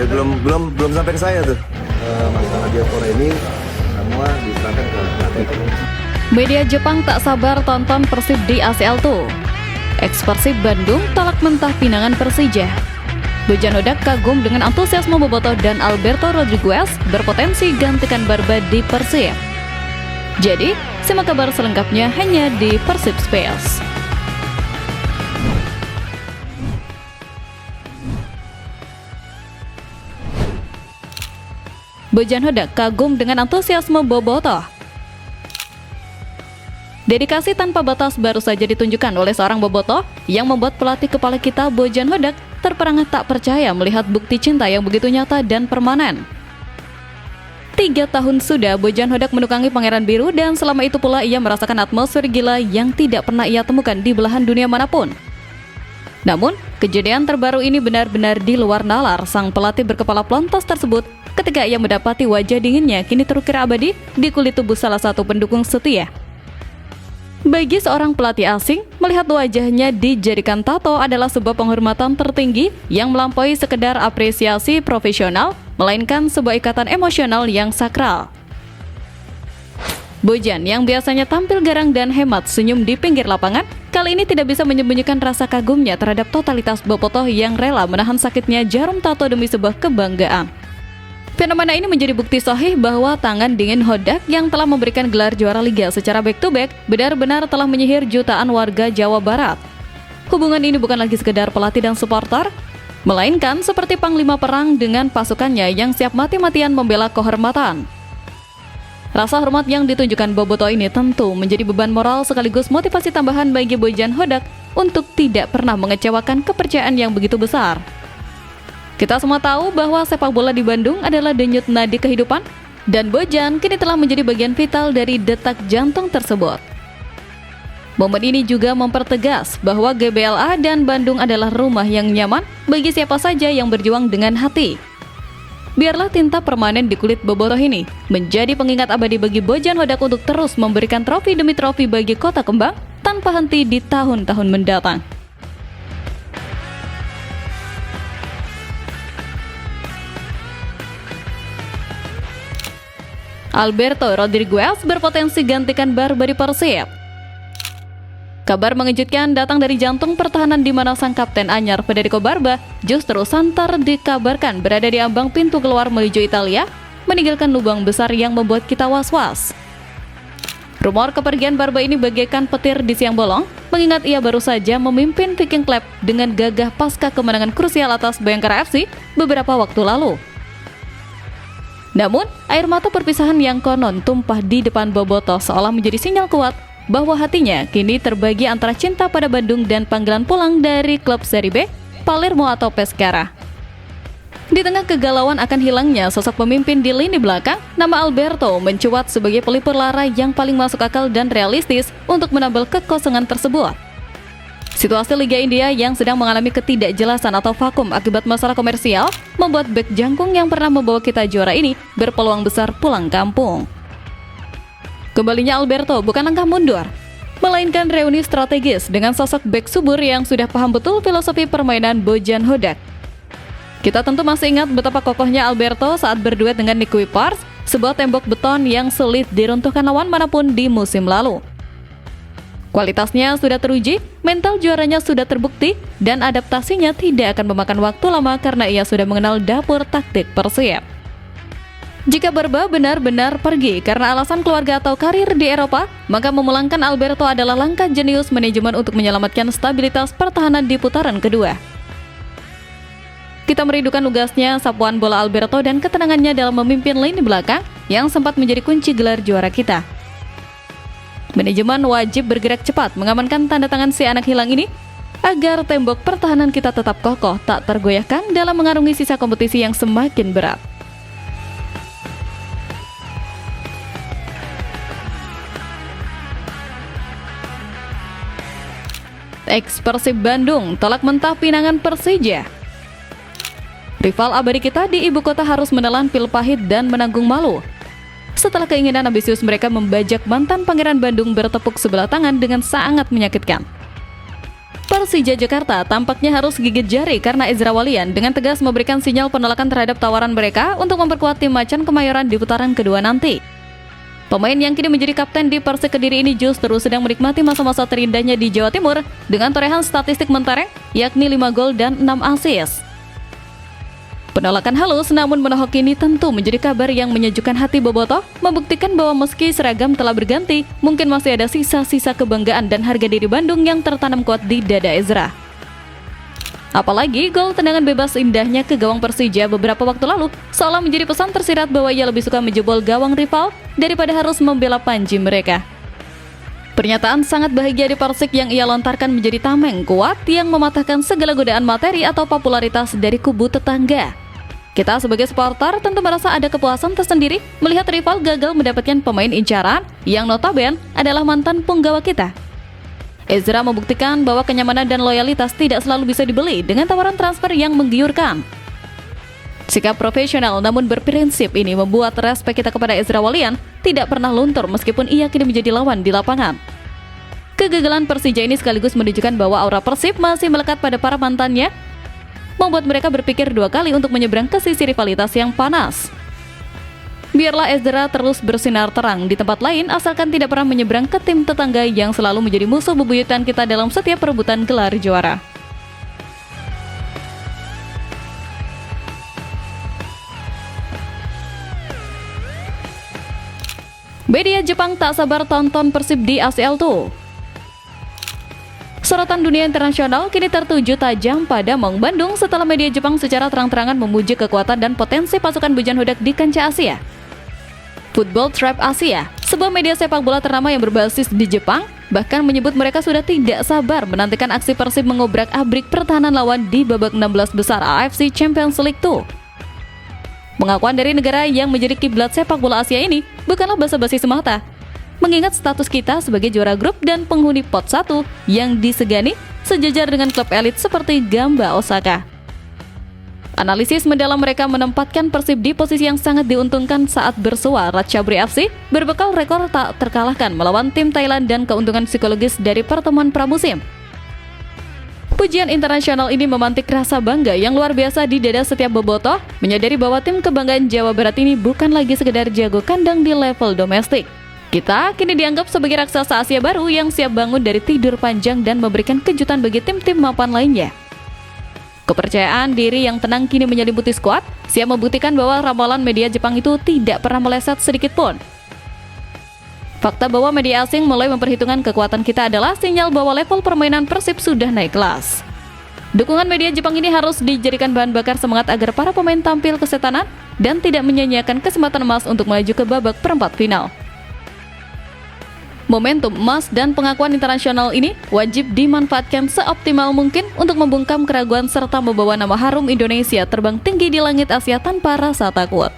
belum sampai ke saya tuh. Masalah diaspora ini semua diserahkan ke ATT. Media Jepang tak sabar tonton Persib di ACL tuh. Eks-Persib Bandung tolak mentah pinangan Persija. Bojan Hodak kagum dengan antusiasme Bobotoh dan Alberto Rodriguez berpotensi gantikan Barba di Persib. Jadi, simak kabar selengkapnya hanya di Persib Space. Bojan Hodak kagum dengan antusiasme Bobotoh. Dedikasi tanpa batas baru saja ditunjukkan oleh seorang Bobotoh yang membuat pelatih kepala kita Bojan Hodak terperangah tak percaya melihat bukti cinta yang begitu nyata dan permanen. 3 tahun sudah Bojan Hodak menukangi Pangeran Biru dan selama itu pula ia merasakan atmosfer gila yang tidak pernah ia temukan di belahan dunia manapun. Namun, kejadian terbaru ini benar-benar di luar nalar sang pelatih berkepala plontos tersebut ketika ia mendapati wajah dinginnya kini terukir abadi di kulit tubuh salah satu pendukung setia. Bagi seorang pelatih asing, melihat wajahnya dijadikan tato adalah sebuah penghormatan tertinggi yang melampaui sekedar apresiasi profesional, melainkan sebuah ikatan emosional yang sakral. Bojan yang biasanya tampil garang dan hemat senyum di pinggir lapangan, kali ini tidak bisa menyembunyikan rasa kagumnya terhadap totalitas Bobotoh yang rela menahan sakitnya jarum tato demi sebuah kebanggaan. Fenomena ini menjadi bukti sahih bahwa tangan dingin Hodak yang telah memberikan gelar juara liga secara back-to-back benar-benar telah menyihir jutaan warga Jawa Barat. Hubungan ini bukan lagi sekedar pelatih dan supporter, melainkan seperti panglima perang dengan pasukannya yang siap mati-matian membela kehormatan. Rasa hormat yang ditunjukkan Bobotoh ini tentu menjadi beban moral sekaligus motivasi tambahan bagi Bojan Hodak untuk tidak pernah mengecewakan kepercayaan yang begitu besar. Kita semua tahu bahwa sepak bola di Bandung adalah denyut nadi kehidupan, dan Bojan kini telah menjadi bagian vital dari detak jantung tersebut. Momen ini juga mempertegas bahwa GBLA dan Bandung adalah rumah yang nyaman bagi siapa saja yang berjuang dengan hati. Biarlah tinta permanen di kulit Bobotoh ini menjadi pengingat abadi bagi Bojan Hodak untuk terus memberikan trofi demi trofi bagi Kota Kembang tanpa henti di tahun-tahun mendatang. Alberto Rodriguez berpotensi gantikan Barba di Persib. Kabar mengejutkan datang dari jantung pertahanan di mana sang kapten anyar Federico Barba justru santer dikabarkan berada di ambang pintu keluar menuju Italia, meninggalkan lubang besar yang membuat kita was-was. Rumor kepergian Barba ini bagaikan petir di siang bolong, mengingat ia baru saja memimpin Viking Club dengan gagah pasca kemenangan krusial atas Bayangkara FC beberapa waktu lalu. Namun, air mata perpisahan yang konon tumpah di depan Bobotoh seolah menjadi sinyal kuat bahwa hatinya kini terbagi antara cinta pada Bandung dan panggilan pulang dari klub Serie B, Palermo atau Pescara. Di tengah kegalauan akan hilangnya sosok pemimpin di lini belakang, nama Alberto mencuat sebagai pelipur lara yang paling masuk akal dan realistis untuk menambal kekosongan tersebut. Situasi Liga India yang sedang mengalami ketidakjelasan atau vakum akibat masalah komersial membuat bek jangkung yang pernah membawa kita juara ini berpeluang besar pulang kampung. Kembalinya Alberto bukan langkah mundur, melainkan reuni strategis dengan sosok bek subur yang sudah paham betul filosofi permainan Bojan Hodak. Kita tentu masih ingat betapa kokohnya Alberto saat berduet dengan Nick Kuipers, sebuah tembok beton yang sulit diruntuhkan lawan manapun di musim lalu. Kualitasnya sudah teruji, mental juaranya sudah terbukti, dan adaptasinya tidak akan memakan waktu lama karena ia sudah mengenal dapur taktik Persib. Jika Barba benar-benar pergi karena alasan keluarga atau karir di Eropa, maka memulangkan Alberto adalah langkah jenius manajemen untuk menyelamatkan stabilitas pertahanan di putaran kedua. Kita merindukan lugasnya, sapuan bola Alberto dan ketenangannya dalam memimpin lini belakang yang sempat menjadi kunci gelar juara kita. Manajemen wajib bergerak cepat mengamankan tanda tangan si anak hilang ini agar tembok pertahanan kita tetap kokoh tak tergoyahkan dalam mengarungi sisa kompetisi yang semakin berat. Eks-Persib Bandung tolak mentah pinangan Persija. Rival abadi kita di ibu kota harus menelan pil pahit dan menanggung malu setelah keinginan ambisius mereka membajak mantan Pangeran Bandung bertepuk sebelah tangan dengan sangat menyakitkan. Persija Jakarta tampaknya harus gigit jari karena Ezra Walian dengan tegas memberikan sinyal penolakan terhadap tawaran mereka untuk memperkuat tim Macan Kemayoran di putaran kedua nanti. Pemain yang kini menjadi kapten di Persik Kediri ini justru sedang menikmati masa-masa terindahnya di Jawa Timur dengan torehan statistik mentereng yakni 5 gol dan 6 assist. Penolakan halus namun menohok ini tentu menjadi kabar yang menyejukkan hati Bobotoh, membuktikan bahwa meski seragam telah berganti, mungkin masih ada sisa-sisa kebanggaan dan harga diri Bandung yang tertanam kuat di dada Ezra. Apalagi gol tendangan bebas indahnya ke gawang Persija beberapa waktu lalu seolah menjadi pesan tersirat bahwa ia lebih suka menjebol gawang rival daripada harus membela panji mereka. Pernyataan sangat bahagia di Persik yang ia lontarkan menjadi tameng kuat yang mematahkan segala godaan materi atau popularitas dari kubu tetangga. Kita sebagai supporter tentu merasa ada kepuasan tersendiri melihat rival gagal mendapatkan pemain incaran yang notabene adalah mantan punggawa kita. Ezra membuktikan bahwa kenyamanan dan loyalitas tidak selalu bisa dibeli dengan tawaran transfer yang menggiurkan. Sikap profesional namun berprinsip ini membuat respek kita kepada Ezra Walian tidak pernah luntur meskipun ia kini menjadi lawan di lapangan. Kegagalan Persija ini sekaligus menunjukkan bahwa aura Persib masih melekat pada para mantannya, membuat mereka berpikir 2 kali untuk menyeberang ke sisi rivalitas yang panas. Biarlah Ezra terus bersinar terang di tempat lain asalkan tidak pernah menyeberang ke tim tetangga yang selalu menjadi musuh bebuyutan kita dalam setiap perebutan gelar juara. Media Jepang tak sabar tonton Persib di ACL tuh. Sorotan dunia internasional kini tertuju tajam pada Maung Bandung setelah media Jepang secara terang-terangan memuji kekuatan dan potensi pasukan Bujan Hudak di kancah Asia. Football Trap Asia, sebuah media sepak bola ternama yang berbasis di Jepang, bahkan menyebut mereka sudah tidak sabar menantikan aksi Persib mengobrak-abrik pertahanan lawan di babak 16 besar AFC Champions League 2. Pengakuan dari negara yang menjadi kiblat sepak bola Asia ini bukanlah basa-basi semata, mengingat status kita sebagai juara grup dan penghuni pot 1 yang disegani sejajar dengan klub elit seperti Gamba Osaka. Analisis mendalam mereka menempatkan Persib di posisi yang sangat diuntungkan saat bersua Ratchaburi FC berbekal rekor tak terkalahkan melawan tim Thailand dan keuntungan psikologis dari pertemuan pramusim. Pujian internasional ini memantik rasa bangga yang luar biasa di dada setiap bobotoh, menyadari bahwa tim kebanggaan Jawa Barat ini bukan lagi sekedar jago kandang di level domestik. Kita kini dianggap sebagai raksasa Asia baru yang siap bangun dari tidur panjang dan memberikan kejutan bagi tim-tim mapan lainnya. Kepercayaan diri yang tenang kini menyelimuti skuad, siap membuktikan bahwa ramalan media Jepang itu tidak pernah meleset sedikit pun. Fakta bahwa media asing mulai memperhitungkan kekuatan kita adalah sinyal bahwa level permainan Persib sudah naik kelas. Dukungan media Jepang ini harus dijadikan bahan bakar semangat agar para pemain tampil kesetanan dan tidak menyia-nyiakan kesempatan emas untuk melaju ke babak perempat final. Momentum emas dan pengakuan internasional ini wajib dimanfaatkan seoptimal mungkin untuk membungkam keraguan serta membawa nama harum Indonesia terbang tinggi di langit Asia tanpa rasa takut.